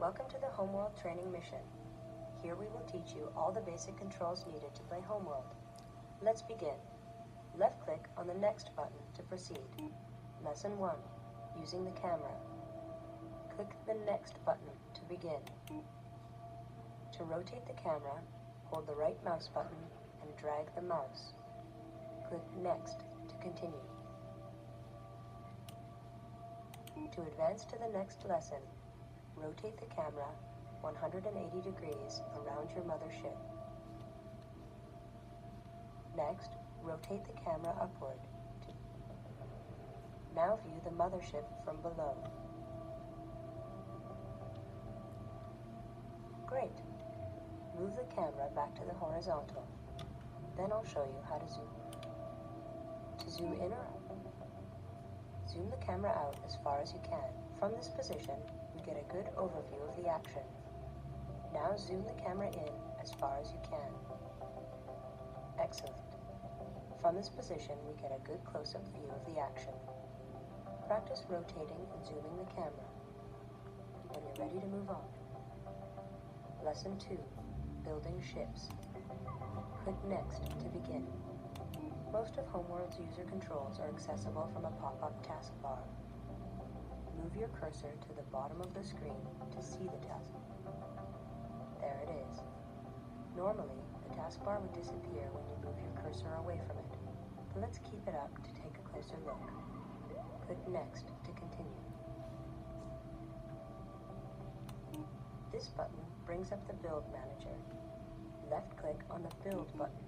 Welcome to the HOMEWORLD training mission. Here we will teach you all the basic controls needed to play HOMEWORLD. Let's begin. Left click on the Next button to proceed. Lesson 1. Using the camera. Click the Next button to begin. To rotate the camera, hold the right mouse button and drag the mouse. Click Next to continue. To advance to the next lesson, rotate the camera 180 degrees around your mothership. Next, rotate the camera upward. Now view the mothership from below. Great. Move the camera back to the horizontal. Then I'll show you how to zoom. To zoom in or out, zoom the camera out as far as you can. From this position, you get a good overview of the action. Now zoom the camera in as far as you can. Excellent. From this position, we get a good close-up view of the action. Practice rotating and zooming the camera. When you're ready to move on. Lesson 2. Building ships. Click Next to begin. Most of HOMEWORLD's user controls are accessible from a pop-up taskbar. Move your cursor to the bottom of the screen to see the taskbar. There it is. Normally, the taskbar would disappear when you move your cursor away from it, but let's keep it up to take a closer look. Click Next to continue. This button brings up the Build Manager. Left-click on the Build button.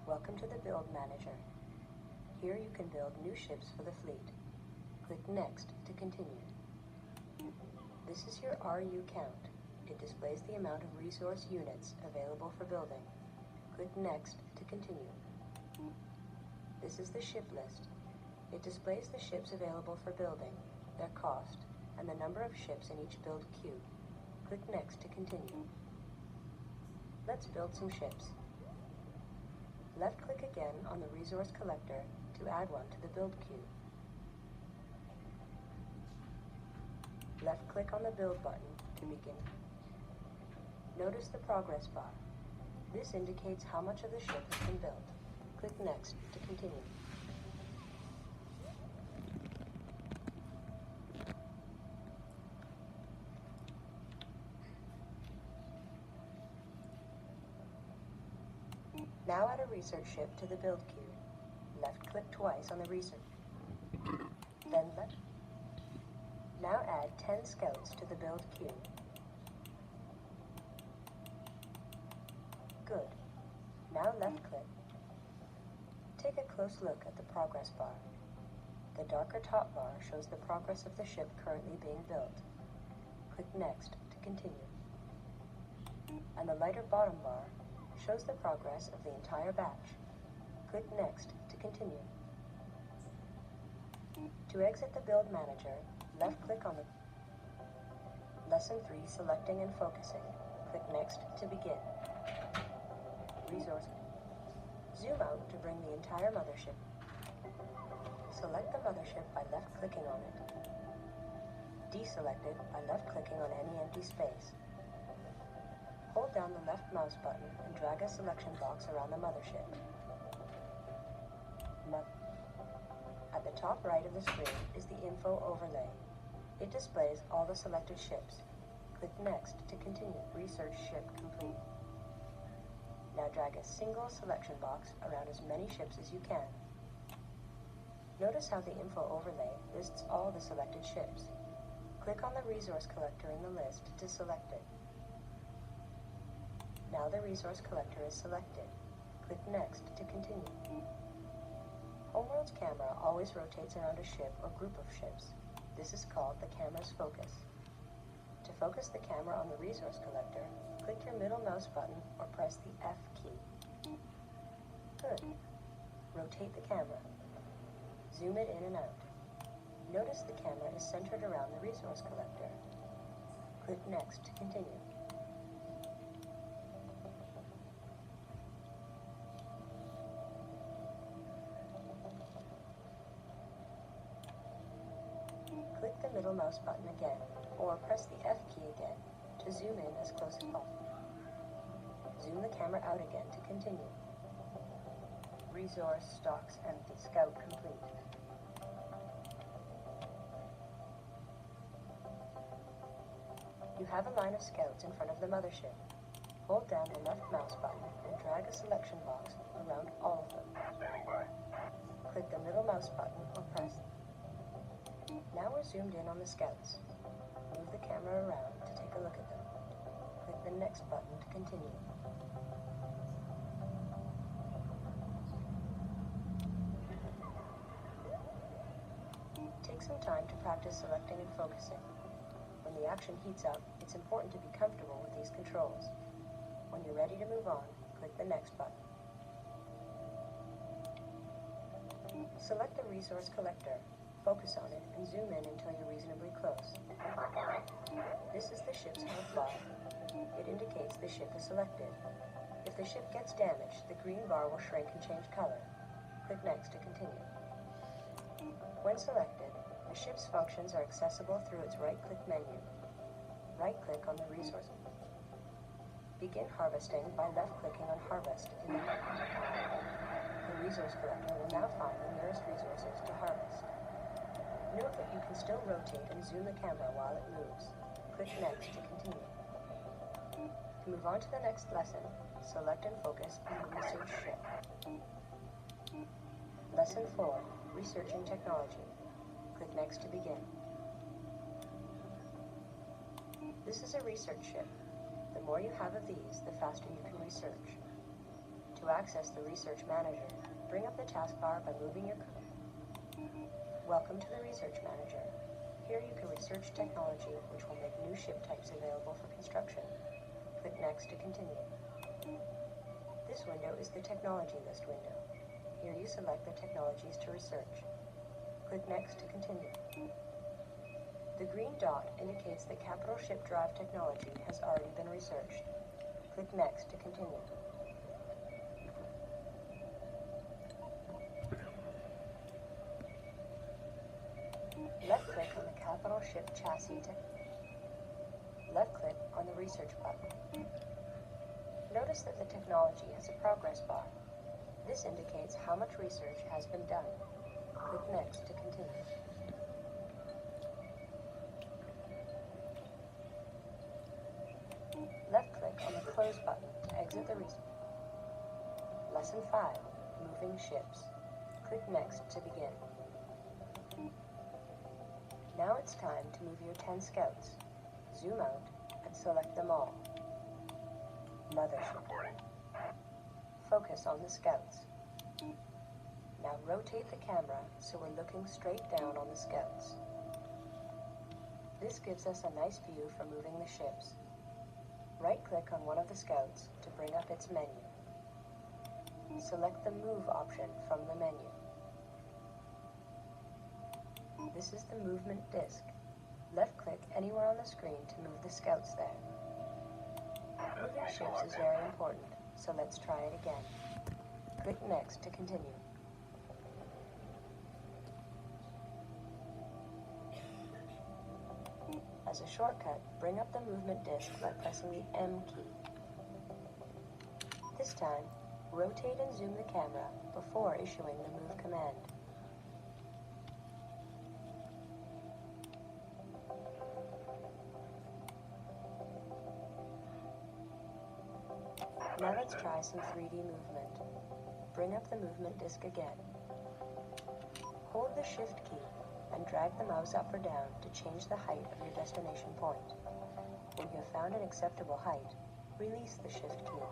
Welcome to the Build Manager. Here you can build new ships for the fleet. Click Next to continue. This is your RU count. It displays the amount of resource units available for building. Click Next to continue. This is the ship list. It displays the ships available for building, their cost, and the number of ships in each build queue. Click Next to continue. Let's build some ships. Left-click again on the resource collector to add one to the build queue. Left-click on the Build button to begin. Notice the progress bar. This indicates how much of the ship has been built. Click Next to continue. Now add a research ship to the build queue. Left-click twice on the research. Then left. Now add 10 scouts to the build queue. Good. Now left-click. Take a close look at the progress bar. The darker top bar shows the progress of the ship currently being built. Click Next to continue. And the lighter bottom bar shows the progress of the entire batch. Click Next to continue. To exit the Build Manager, left-click on the Lesson 3, Selecting and Focusing. Click Next to begin. Resource. Zoom out to bring the entire mothership. Select the mothership by left-clicking on it. Deselect it by left-clicking on any empty space. Hold down the left mouse button and drag a selection box around the mothership. At the top right of the screen is the info overlay. It displays all the selected ships. Click Next to continue. Research ship complete. Now drag a single selection box around as many ships as you can. Notice how the info overlay lists all the selected ships. Click on the resource collector in the list to select it. Now the resource collector is selected. Click Next to continue. HOMEWORLD's camera always rotates around a ship or group of ships. This is called the camera's focus. To focus the camera on the resource collector, click your middle mouse button or press the F key. Good. Rotate the camera. Zoom it in and out. Notice the camera is centered around the resource collector. Click Next to continue. Click the middle mouse button again or press the F key again to zoom in as close as possible. Zoom the camera out again to continue. Resource stocks empty. Scout complete. You have a line of scouts in front of the mothership. Hold down the left mouse button and drag a selection box around all of them. Standing by. Click the middle mouse button or press. Now we're zoomed in on the scouts. Move the camera around to take a look at them. Click the next button to continue. Take some time to practice selecting and focusing. When the action heats up, it's important to be comfortable with these controls. When you're ready to move on, click the next button. Select the resource collector, focus on it, and zoom in until you're reasonably close. This is the ship's health bar. It indicates the ship is selected. If the ship gets damaged, the green bar will shrink and change color. Click Next to continue. When selected, the ship's functions are accessible through its right-click menu. Right-click on the resource. Begin harvesting by left-clicking on Harvest in the menu. The resource collector will now find the nearest resources to harvest. Note that you can still rotate and zoom the camera while it moves. Click Next to continue. To move on to the next lesson, select and focus on the research ship. Lesson 4, Researching Technology. Click Next to begin. This is a research ship. The more you have of these, the faster you can research. To access the Research Manager, bring up the taskbar by moving your cursor. Welcome to the Research Manager. Here you can research technology which will make new ship types available for construction. Click Next to continue. This window is the Technology List window. Here you select the technologies to research. Click Next to continue. The green dot indicates that capital ship drive technology has already been researched. Click Next to continue. Left-click on the capital ship chassis. Left-click on the research button. Notice that the technology has a progress bar. This indicates how much research has been done. Click Next to continue. Left-click on the Close button to exit the research. Lesson 5, Moving Ships. Click Next to begin. Now it's time to move your 10 scouts. Zoom out and select them all. Mothership. Focus on the scouts. Now rotate the camera so we're looking straight down on the scouts. This gives us a nice view for moving the ships. Right-click on one of the scouts to bring up its menu. Select the Move option from the menu. This is the movement disc. Left-click anywhere on the screen to move the scouts there. Moving ships is very important, so let's try it again. Click Next to continue. As a shortcut, bring up the movement disc by pressing the M key. This time, rotate and zoom the camera before issuing the Move command. Now let's try some 3D movement. Bring up the movement disc again. Hold the Shift key and drag the mouse up or down to change the height of your destination point. When you have found an acceptable height, release the Shift key.